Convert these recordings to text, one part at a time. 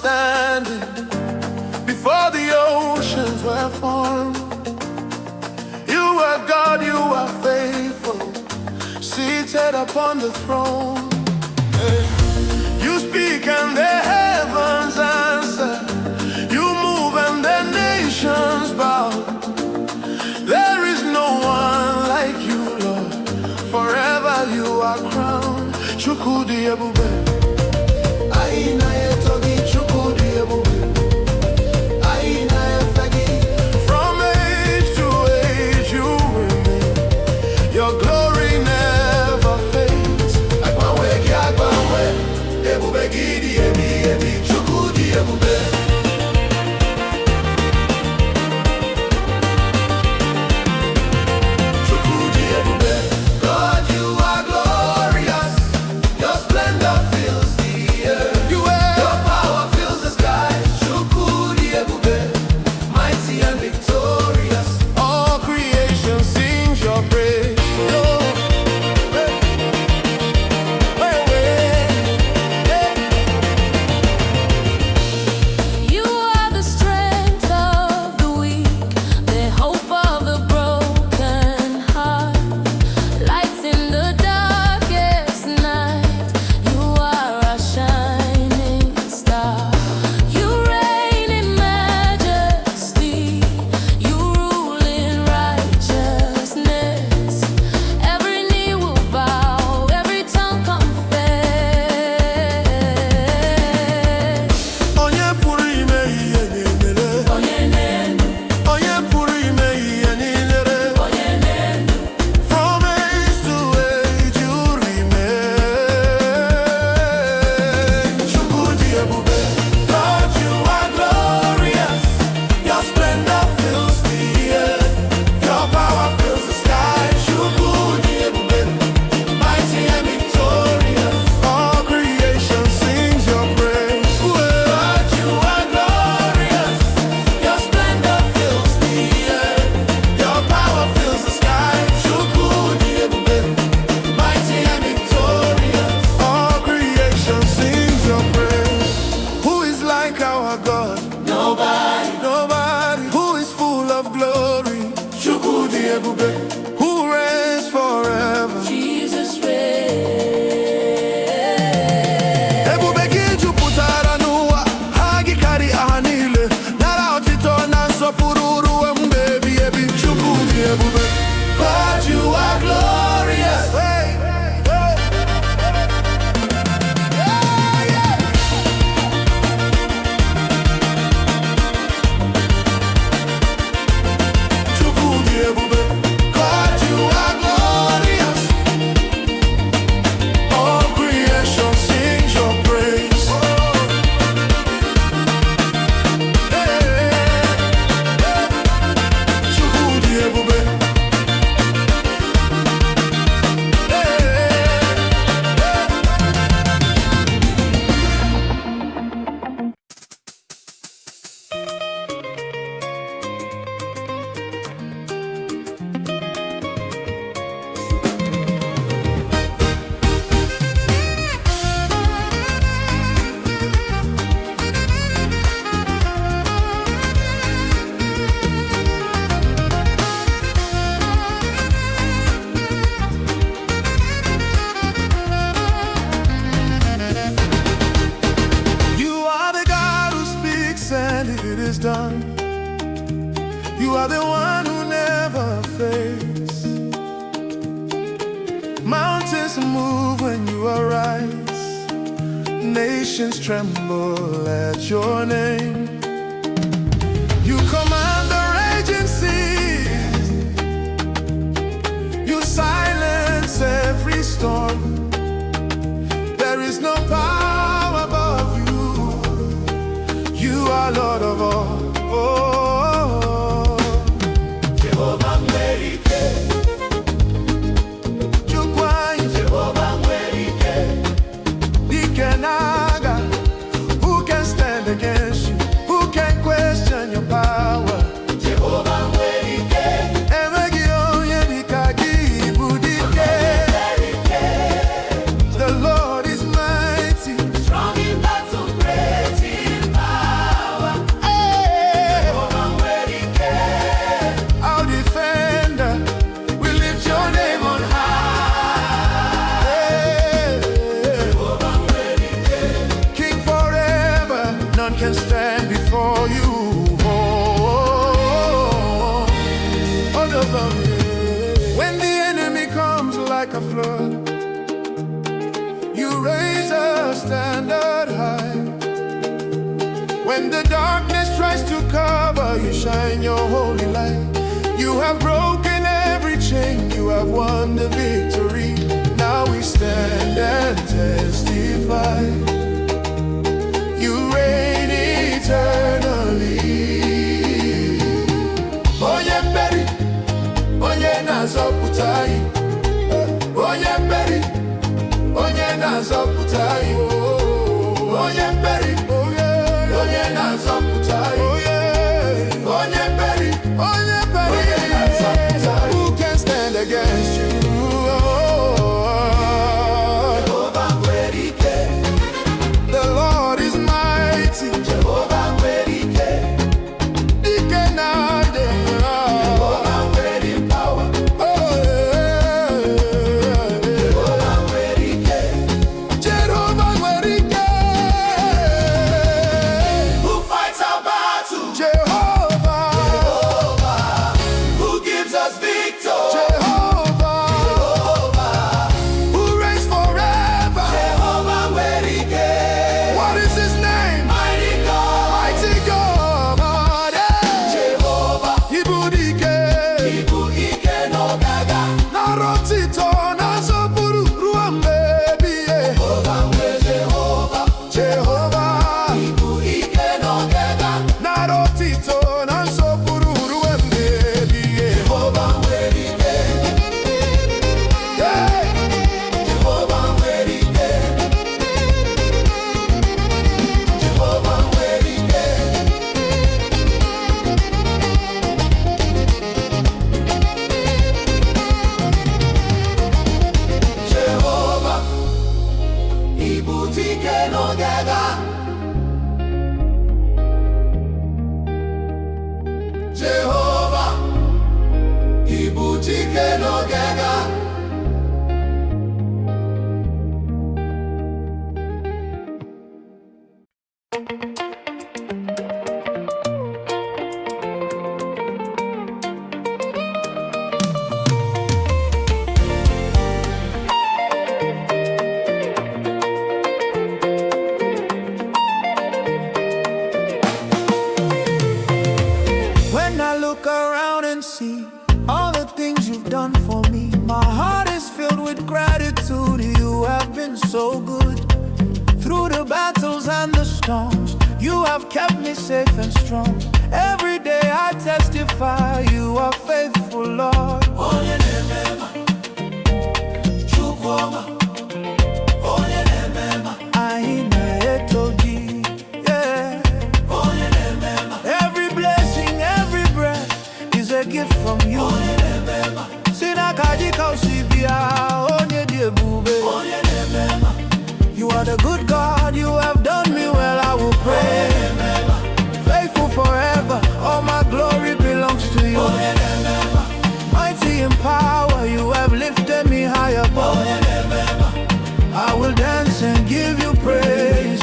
standing before the oceans were formed. You are God, you are faithful, seated upon the throne. You speak and the heavens answer. You move and the nations bow. There is no one like you, Lord. Forever you are crowned. Chukwu Dị Ebube. Chukwu Dị Ebube. From age to age you remain. Your glory never fades. Ebube gị dị ebi ebi. Chukwu Dị Ebube. Who reigns forever. Jesus reigns. Ebube gị jupụtara n'ụwa, ha gị karịa ha niile. Nara otito na nsọpụrụ ruo mgbe ebighị ebi. Chukwu dị ebube. God, you are glorious. Done. You are the one who never fades. Mountains move when you arise. Nations tremble at your name. You command the raging seas. You silence every storm. There is no power above you. You are Lord of all. Oh, Jehovah Nwere Ike. Jehovah Nwere Ike. Who can stand against you? like a flood. You raise a standard high. When the darkness tries to cover, you shine your holy light. You have broken every chain, you have won the victory. Now we stand and testify. You reign eternally. Onye Peri, Onye Na-azọpụta. Onye Peri, Onye Na-azọpụta. Onye Peri, Onye Na-azọpụta. Onye Peri, Onye Na-azọpụta. Who can stand against you? Jehovah Nwere Ike. The Lord is mighty. Jehovah Nwere Ike. Ike na-adị. Jehovah Nwere power. Jehovah Nwere Ike. Jehovah Nwere Ike. Who fights our battle? Jehovah. Jehovah. Who gives us victory? Jehovah. Jehovah. Who reigns forever? Jehovah Nwere Ike. What is his name? Mighty God. Mighty God. Jehovah. Ibu dike. Ibu ike n'ọgaga. Narọtito na-asọpụrụ ruo mgbe ebighị. Jehovah nwere Jehovah. Jehovah. Ibu ike n'ọgaga. Narọtito na-asọpụrụ ruo mgbe ebighị. Jehovah Nwere Ike. Yeah. Jehovah Nwere Ike. Jehovah Nwere Ike. Jehovah, Ibu dike n'ọgaga. Jehovah, Ibu dike n'ọgaga. When I look around and see all the things you've done for me, my heart is filled with gratitude. You have been so good. Through the battles and the storms, you have kept me safe and strong. Every day I testify you are faithful, Lord. Onye Na-eme Mma. Chukwu ọma. Onye Na-eme Mma. Anyị na-eto gị. Yeah. Onye Na-eme Mma. Every blessing, every breath is a gift from you. Onye Na-eme Mma. Si n'aka gị ka o si bịa, Onye Dị Ebube. Onye Na-eme Mma. You are the good God, you have done me well, I will pray. Faithful forever, all my glory belongs to you. Mighty in power, you have lifted me high above. I will dance and give you praise.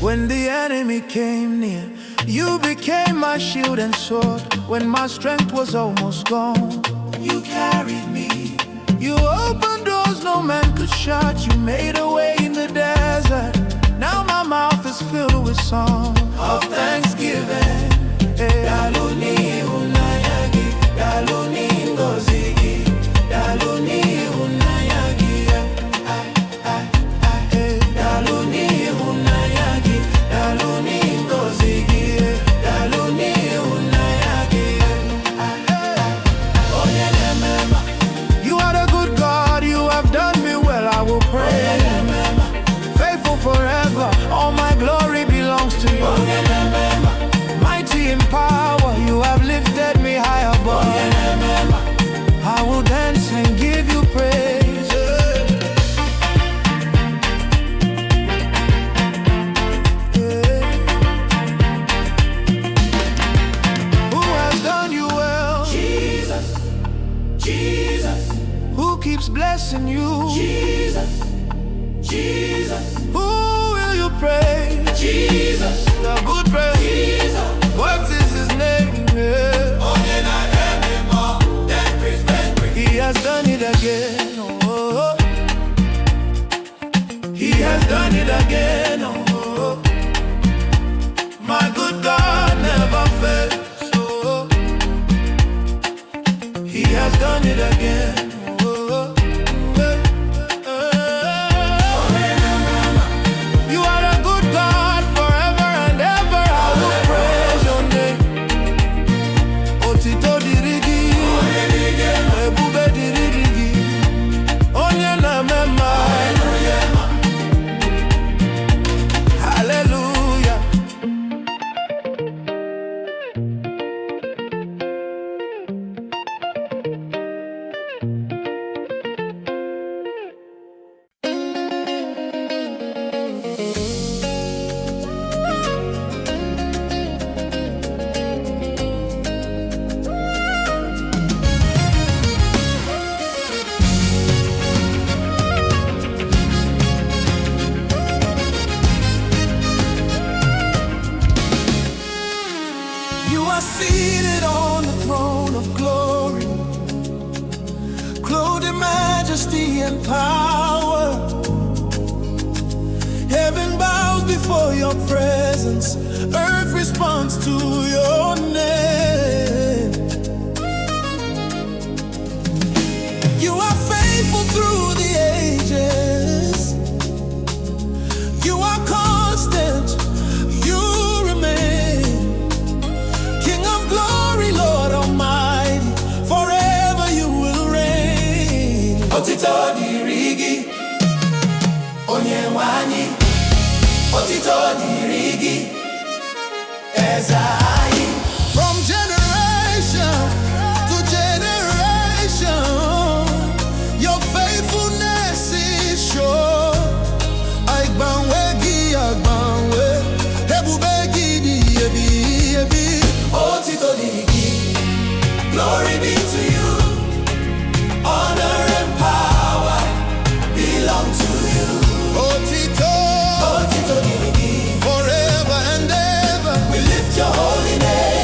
When the enemy came near, you became my shield and sword. When my strength was almost gone, you carried me. You opened doors no man could shut. You made a way in the desert. Now my mouth is filled with song of thanksgiving. Daluni unayagi, daluni ngozigi, daluni unayagi. Daluni unayagi, daluni ngozigi, daluni unayagi. Onye Na-eme Mma. You are the good God, you have done me well, I will pray. Faithful forever, all my glory belongs to you. Mighty in power, you have lifted me high above. I will dance and give you praise. Who has done you well? Jesus, Jesus. Who keeps blessing you? Jesus, Jesus. Who will you praise? Jesus, the good praise. Jesus. What is his name? Yeah. Onye Na-eme Mma. He has done it again. has done it again. Oh, my good God never fails. Oh, He has done it again. You are a good God forever and ever. I will praise your name. Otito dirigi, ebube dirigi, Onye Na-eme Mma. Hallelujah. You are seated on the throne of glory, clothed in majesty and power. Heaven bows before your presence, earth responds to your name. You are faithful through the ages. You are constant, you remain. King of glory, Lord Almighty, forever you will reign. Otito dirigi, Onye Nwere Ike. Otito dirigi, Ezai. From generation to generation, your faithfulness is sure. Agbanwe gi agbanwe, ebube gi di ebi. Otito dirigi, glory be to you. Honor and power belong to you. Otito dirigi, forever and ever we lift your holy name.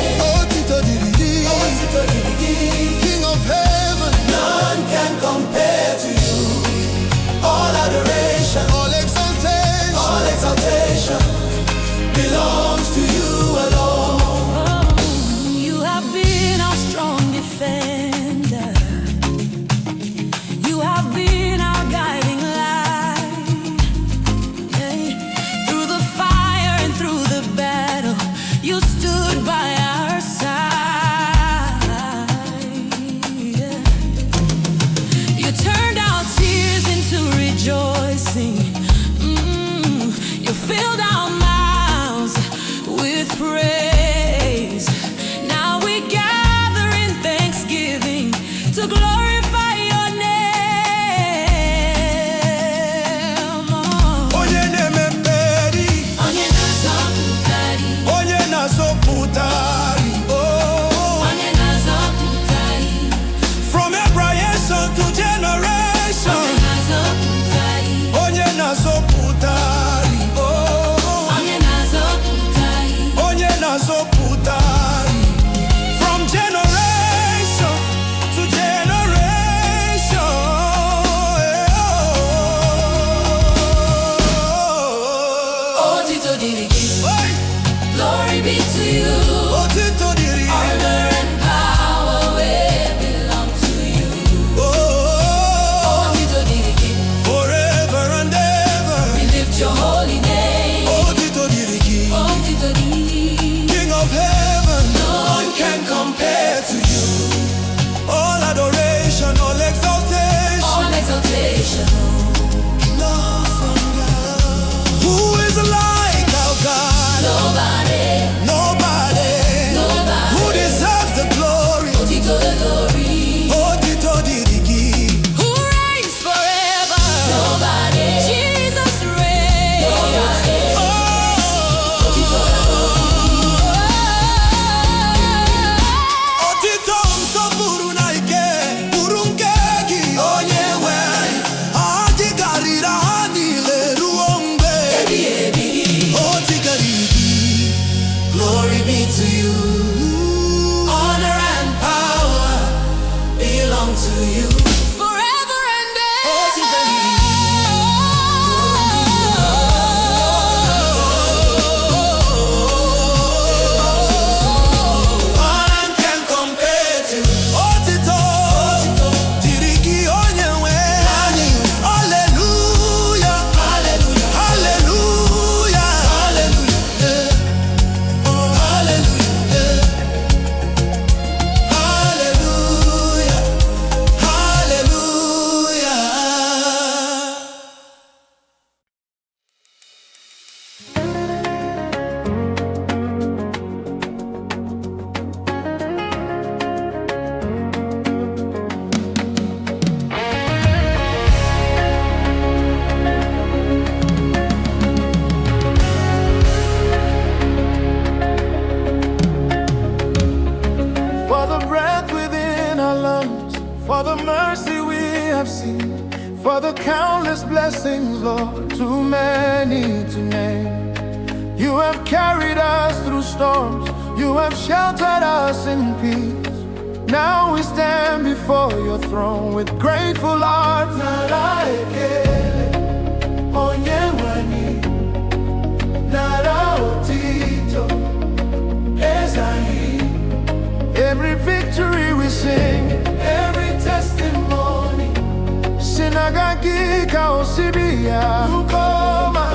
for the countless blessings, Lord, too many to name. You have carried us through storms, you have sheltered us in peace. Now we stand before your throne with grateful hearts. Nara ekele, onye nwere ike, nara otito, ezahi. Every victory we sing, every testimony, sinagagi ka osibia, ukoma.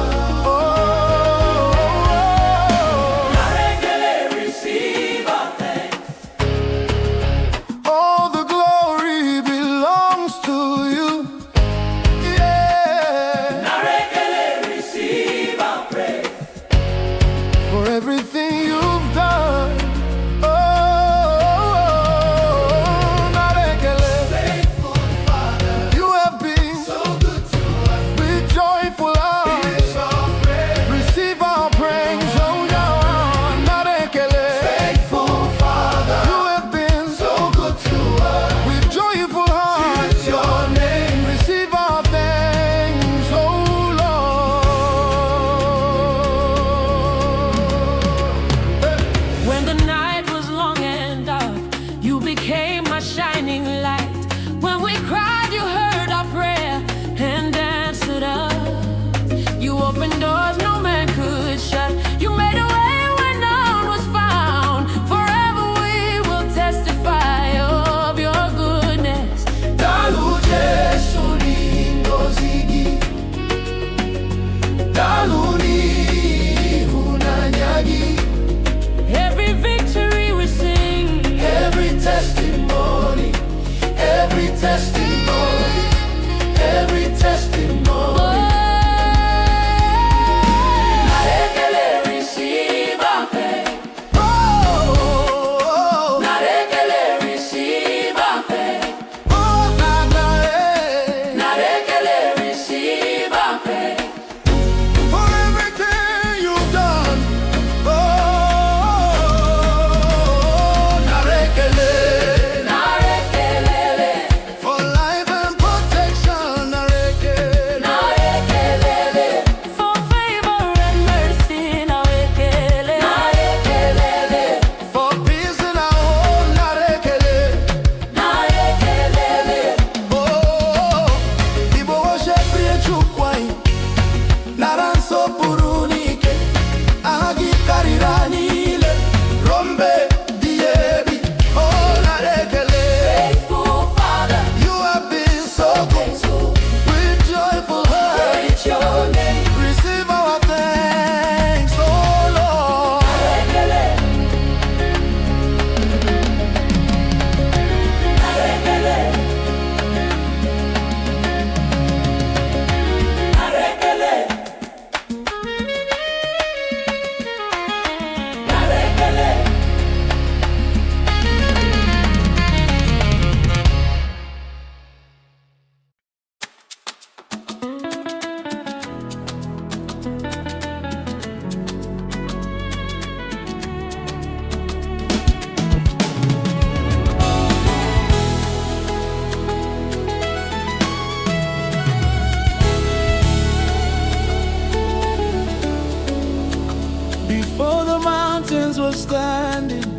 Standing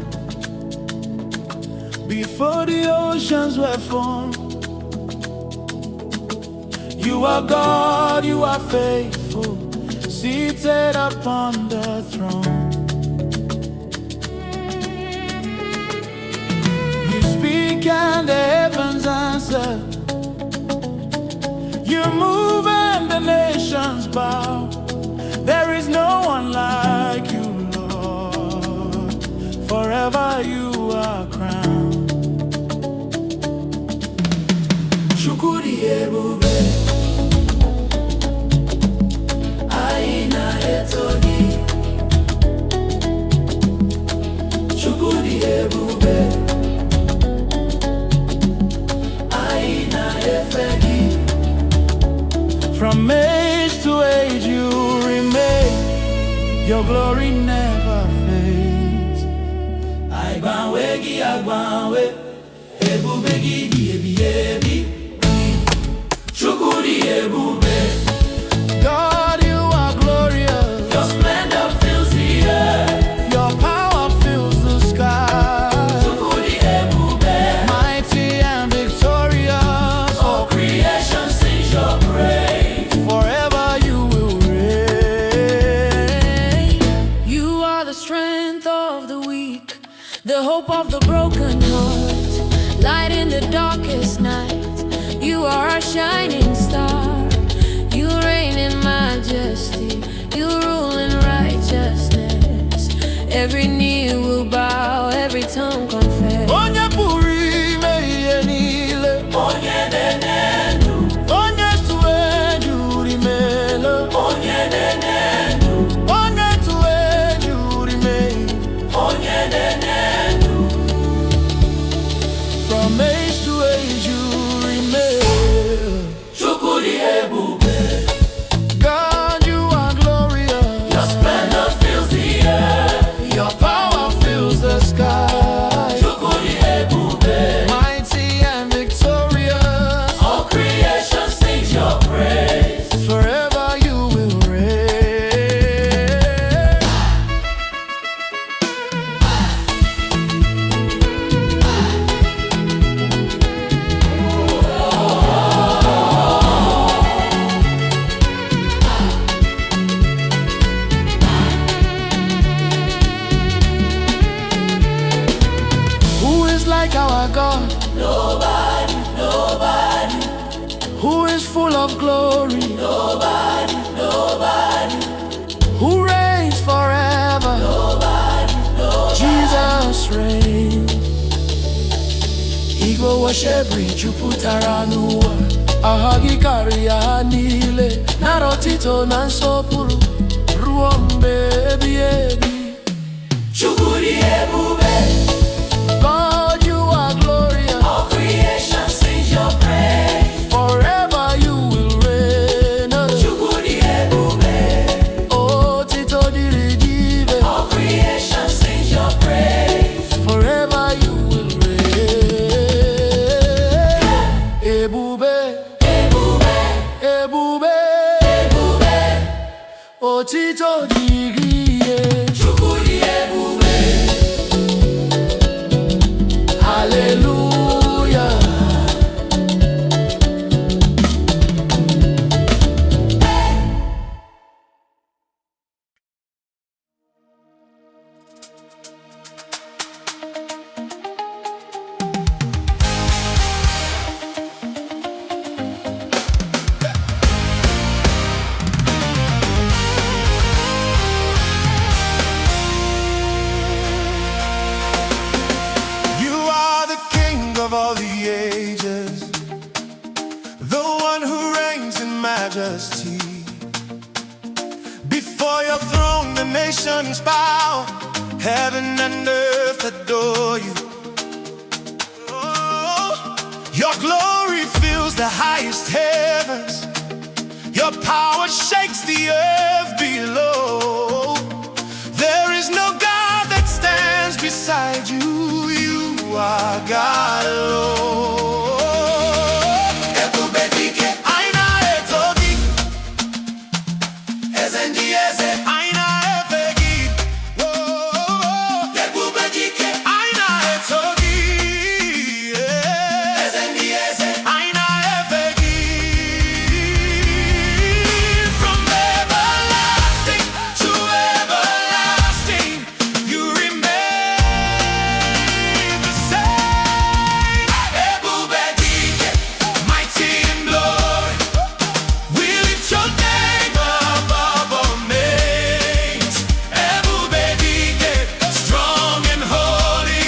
before the oceans were formed. You are God, you are faithful, seated upon the throne. You speak and the heavens answer. You move and the nations bow. There is no one like you. Forever you are crowned. Chukwu Dị Ebube, anyị na-eto gị. Chukwu Dị Ebube, anyị na-efe gị. From age to age you remain, your glory never fades. Agbanwe gị agbanwe, ebube gị dị ebi ebi. Chukwu Dị God, you are glorious. Your splendor fills the earth. Your power fills the sky. Chukwu Dị Ebube. Mighty and victorious. All creation sings your praise. Forever you will reign. You are the strength of the weak, the hope of the broken heart, light in the darkest night. You are our shining star. You reign in majesty. You rule in righteousness. Every knee will bow, every tongue confess. Onye pụrụ ime ihe niile. Onye na-eme mma. Onye tụrụ imela. Onye na-eme mma. Onye tụrụ ime. Onye na-eme mma. From age to age you remain. Chukwu Dị Ebube. God, you are glorious. Your splendor fills the earth. Your power fills the sky. Chukwu Dị Ebube. Mighty and victorious. All creation sings your praise. Forever you will reign. Who is like our God? Nobody, nobody, Who is full of glory? nobody, nobody, Who reigns forever? nobody, nobody. Jesus reigns. Igbo worshipri jupụtara n'ụwa. Aha gị karịa ha niile. Nara otito na nsọpụrụ ruo mgbe ebighị ebi. Chukwu Dị Ebube. God, you are glorious. All creation sings your praise. Forever you will reign. Chukwu Dị Ebube. Otito dịrị gị ibe. All creation sings your praise. Forever you will reign. Ebube, Ebube, ebube, ebube. otito dịrị ihe. Chukwu Dị Ebube. Hallelujah. You are the King of all the ages, the one who reigns in majesty. Before your throne the nations bow, heaven and earth adore you. Oh, your glory fills the highest heavens. Your power shakes the earth below. There is no God that stands beside you. You are God alone. Ebube dike. Aina etogi, Eze ndị eze. aina efegi. Oh, Ebube dike. aina etogi, yeah. Eze ndị eze. Aina efegi. From everlasting to everlasting, you remain the same. Ebube dike. Mighty in glory, we lift your name above all names. Ebube dike, strong and holy,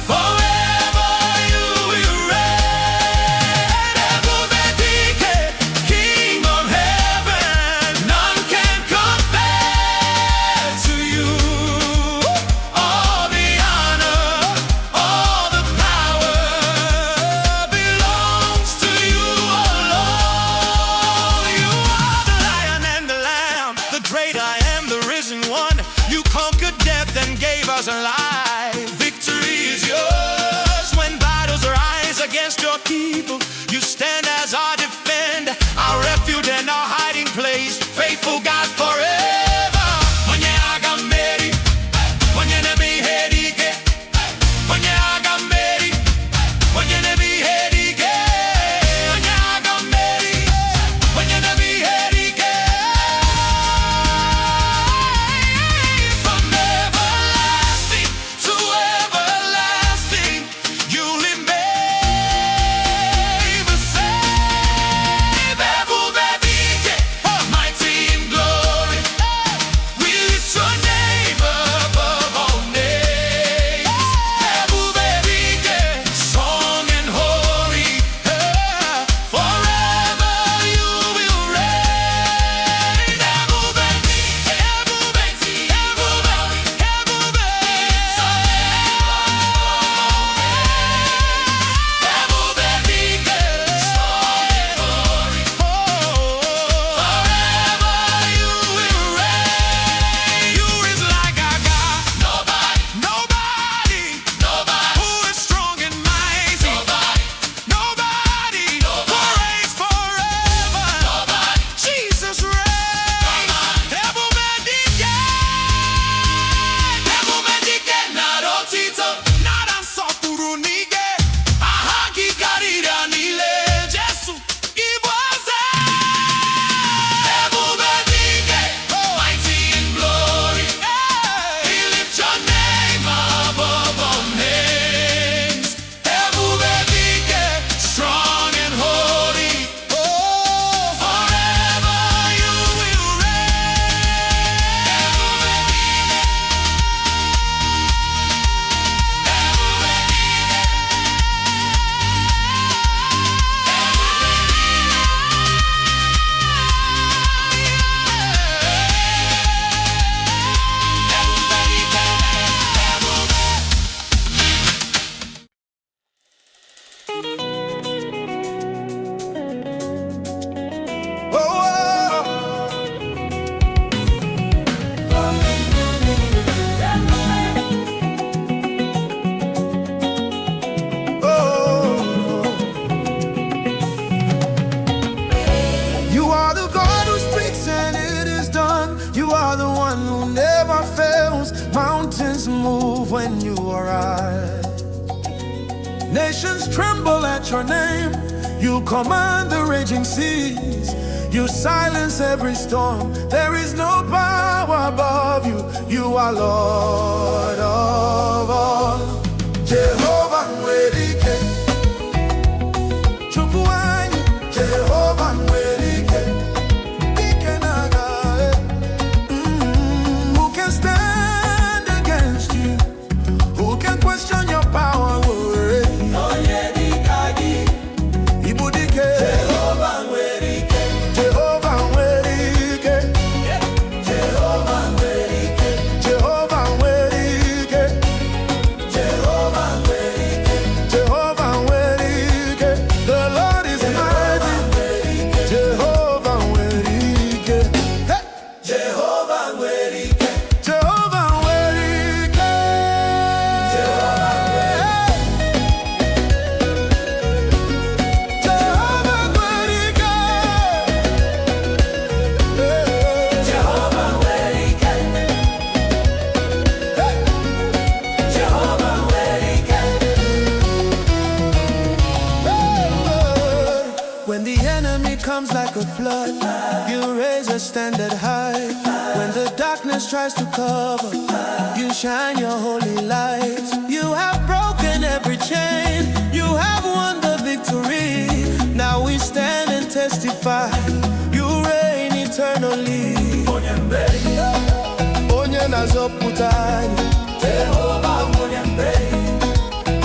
forever you will reign. Ebube dike, King of heaven, none can compare to you. All the honor, all the power belongs to you alone. You are the Lion and the Lamb, the great I am, the risen one. You conquered death and gave us life. Victory is yours when battles rise against your people. You stand as our defender. Nations tremble at your name. You command the raging seas. You silence every storm. There is no power above you. You are Lord of all. Jehovah Nwere Ike. Chukwu anyị. Jehovah Nwere Ike. Ike na-aga. Who can stand against you? Who can question your power? Onye dịka gị. Igbo dike. Jehovah Nwere Ike. Jehovah Nwere Ike. Jehovah Nwere Ike. Jehovah Nwere Ike. Jehovah Nwere Ike. Jehovah Nwere Ike. The Lord is mighty. Jehovah Nwere Ike. Hey! Jehovah Nwere Ike. Jehovah Nwere Ike. Jehovah Nwere Ike. Jehovah Nwere Ike. Jehovah Nwere Ike. When the enemy comes like a flood, you raise a standard high. When the darkness tries to cover, you shine your holy light. You have broken every chain, you have won the victory. Now we stand and testify, you reign eternally. Onye na-azọpụta anyị. Jehovah Nwere Ike.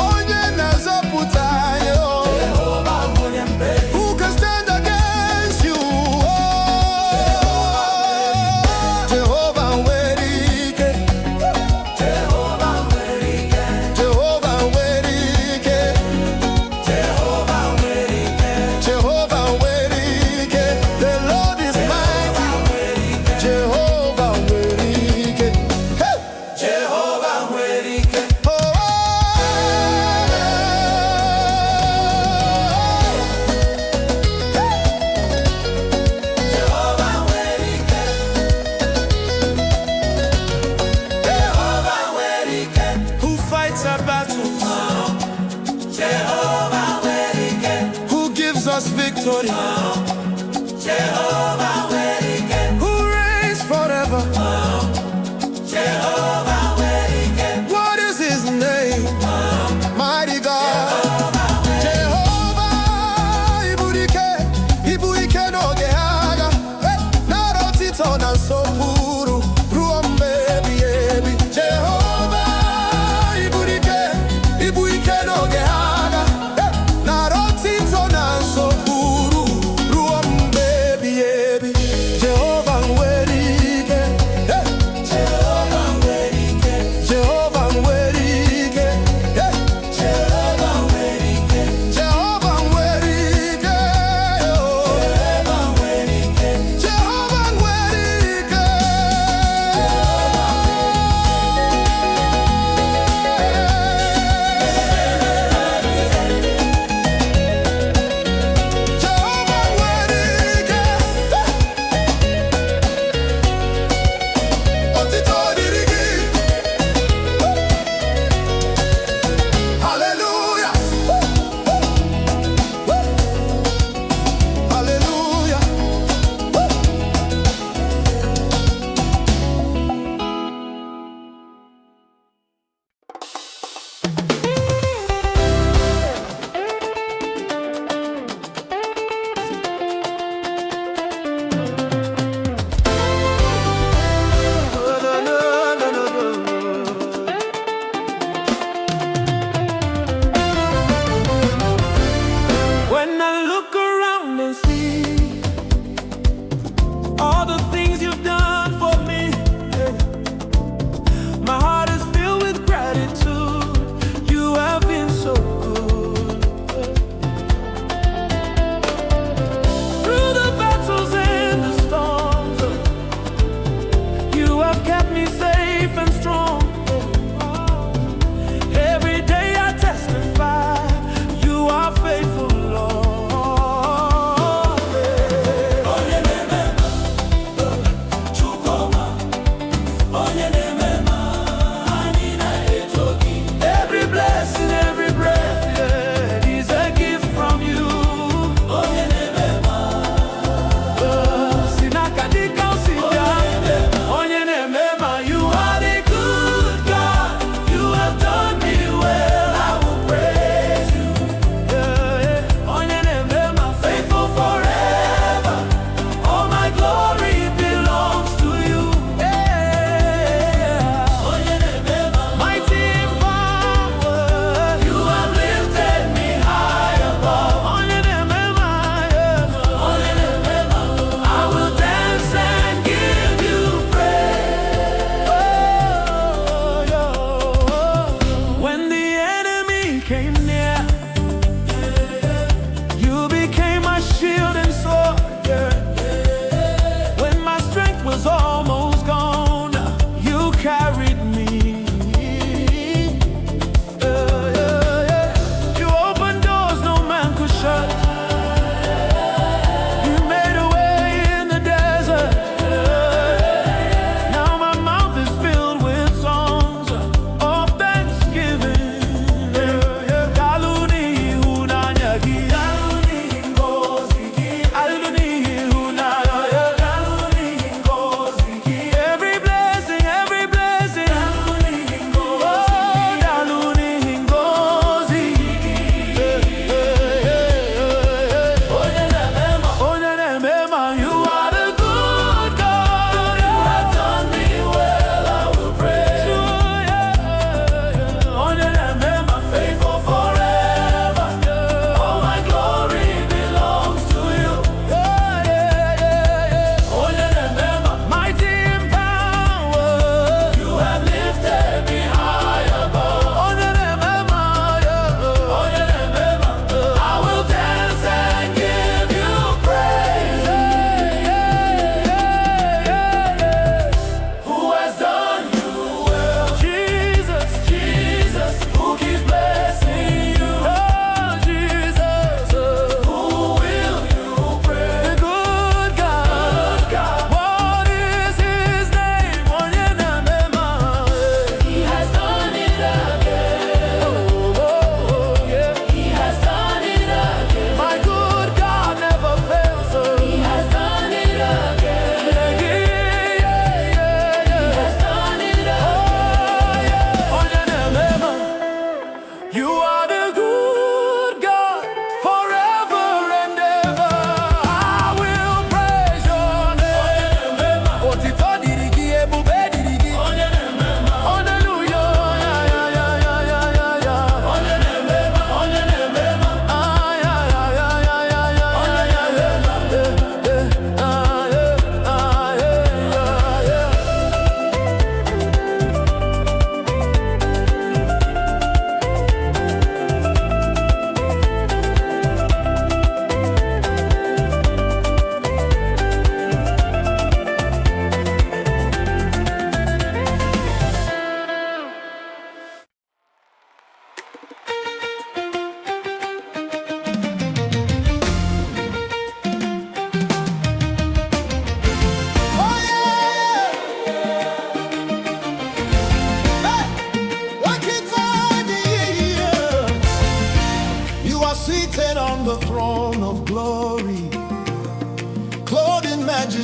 Onye na-azọpụta anyị, oh. Jehovah Nwere Ike. Who can stand against you? Oh, Jehovah Nwere Ike. Jehovah Nwere Ike. Jehovah Nwere Ike. Jehovah Nwere Ike. Jehovah Nwere Ike. The Lord is mighty. Jehovah Nwere Ike. Hey! Jehovah Nwere Ike. Oh, Jehovah Nwere Ike. Jehovah Nwere Ike. who fights our battles? Jehovah Nwere Ike. Who gives us victory? Jehovah Nwere Ike. Who reigns forever? Jehovah Nwere Ike. What is his name? Mighty God. Jehovah Ibu Ike. Ibu Ike n'oge agha. Hey! Nara otito na nsọpụrụ ruo mgbe ebighị ebi. Jehovah Ibu Ike. Ibu Ike n'oge agha. Hey! Nara otito na nsọpụrụ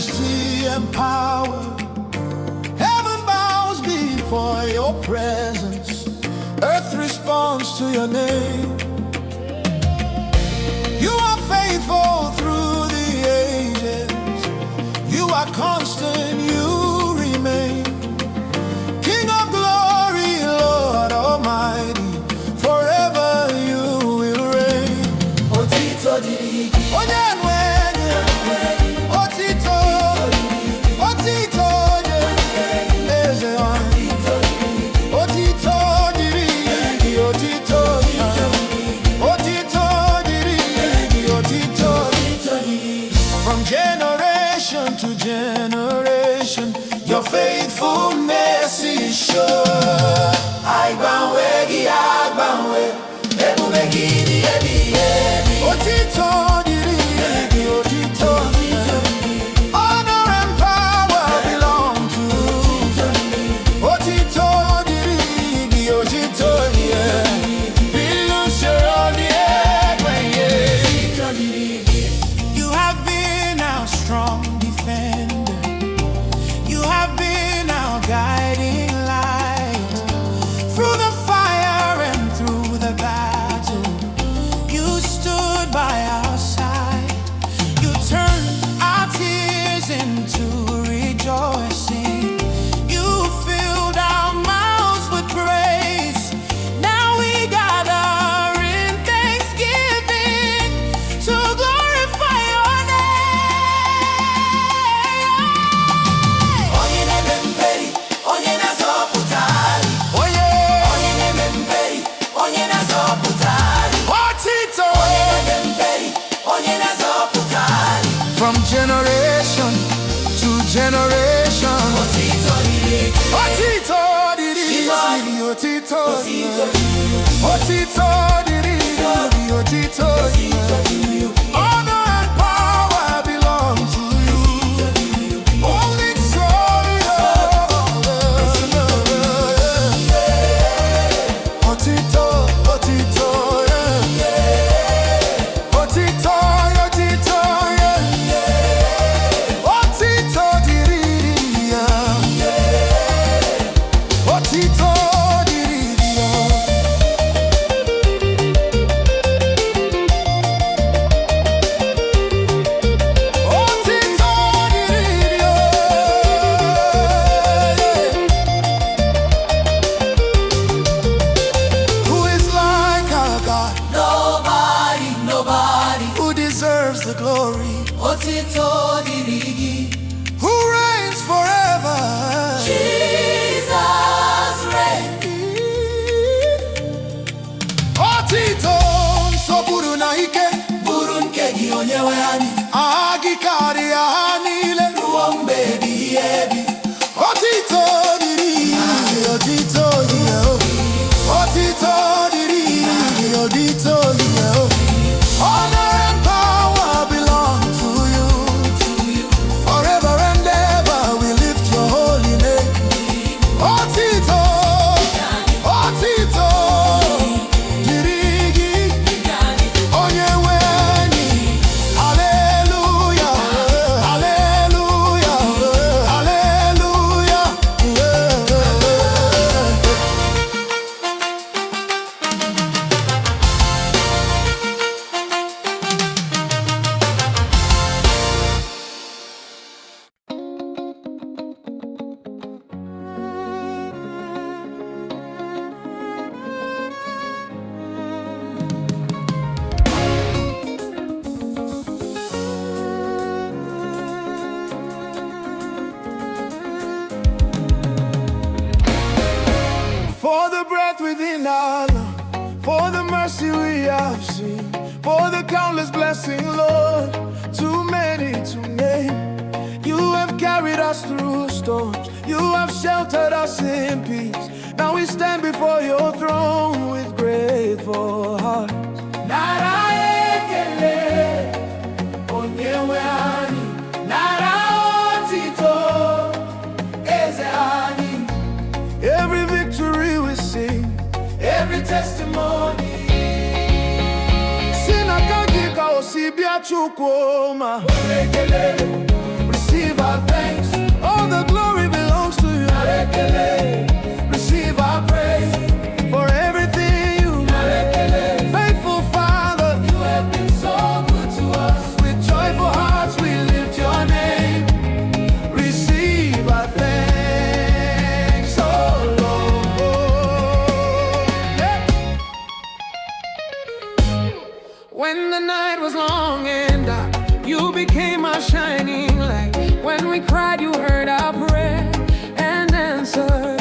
majesty and power. Heaven bows before your presence. Earth responds to your name. You are faithful through the ages. You are constant, you remain. King of glory, Lord Almighty, forever you will reign. Otito diri gị. Onye nwere otito, otito eze anyị. Otito diri gị, otito diri gị, otito. From generation to generation, your faithfulness is sure. Agbanwe gị agbanwe, ebube gị dị ebighị ebi. Otito diri gị, otito. Honor and power belong to you. Otito diri gị, otito, yeah. Illusion on the earth, yeah. You have been our strong defender. You have been our guiding light. Through the fire and through the battle, you stood by our side. You turned our tears into rejoicing. You filled our mouths with praise. Now we gather in thanksgiving to glorify your name. Onye na-eme mmeri, onye na-azọpụta anyị. Oh yeah. Onye na-eme mmeri, onye na-azọpụta anyị. Otito. Onye na-eme mmeri, onye na-azọpụta anyị. From generation to generation, Otito diri gị. Otito diri gị, otito. Otito diri gị, otito. Honor and power belong to you. Only glory, Otito, otito, yeah. Otito, otito, yeah. Otito diri gị, yeah. Otito diri gị, yeah. Otito diri gị, yeah. Who is like our God? Nobody Who deserves the glory? Otito diri gị. Who reigns forever? Jesus reign. Otito nsọpụrụ na ike, Bụrụ nke gị onye nwe anyị. aha gị karịa ha niile. Ruo mgbe ebighị ebi. Otito dịrị gị, otito ihe obi. Otito dịrị gị, otito ihe obi. Honor and power belong to you. Forever and ever we lift your holy name. Otito, otito dịrị gị, onye nwe anyị. Hallelujah, hallelujah, hallelujah, yeah. For the breath within our lungs, for the mercy we have seen, for the countless blessings, Lord, too many to name. You have carried us through storms, you have sheltered us in peace. Now we stand before your throne with grateful hearts. Nara ekele, onye nwe anyị, nara otito, eze anyị. Every victory we sing, every testimony. Sinakagika osibia chukwoma. Receive our thanks. All the glory belongs to you. Receive our praise. For everything you faithful Father. You have been so good to us. With joyful hearts we lift your name. Receive our thanks, oh Lord. Yeah. When the night was long and dark, you became our shining light. When we cried, you heard our prayer and answered.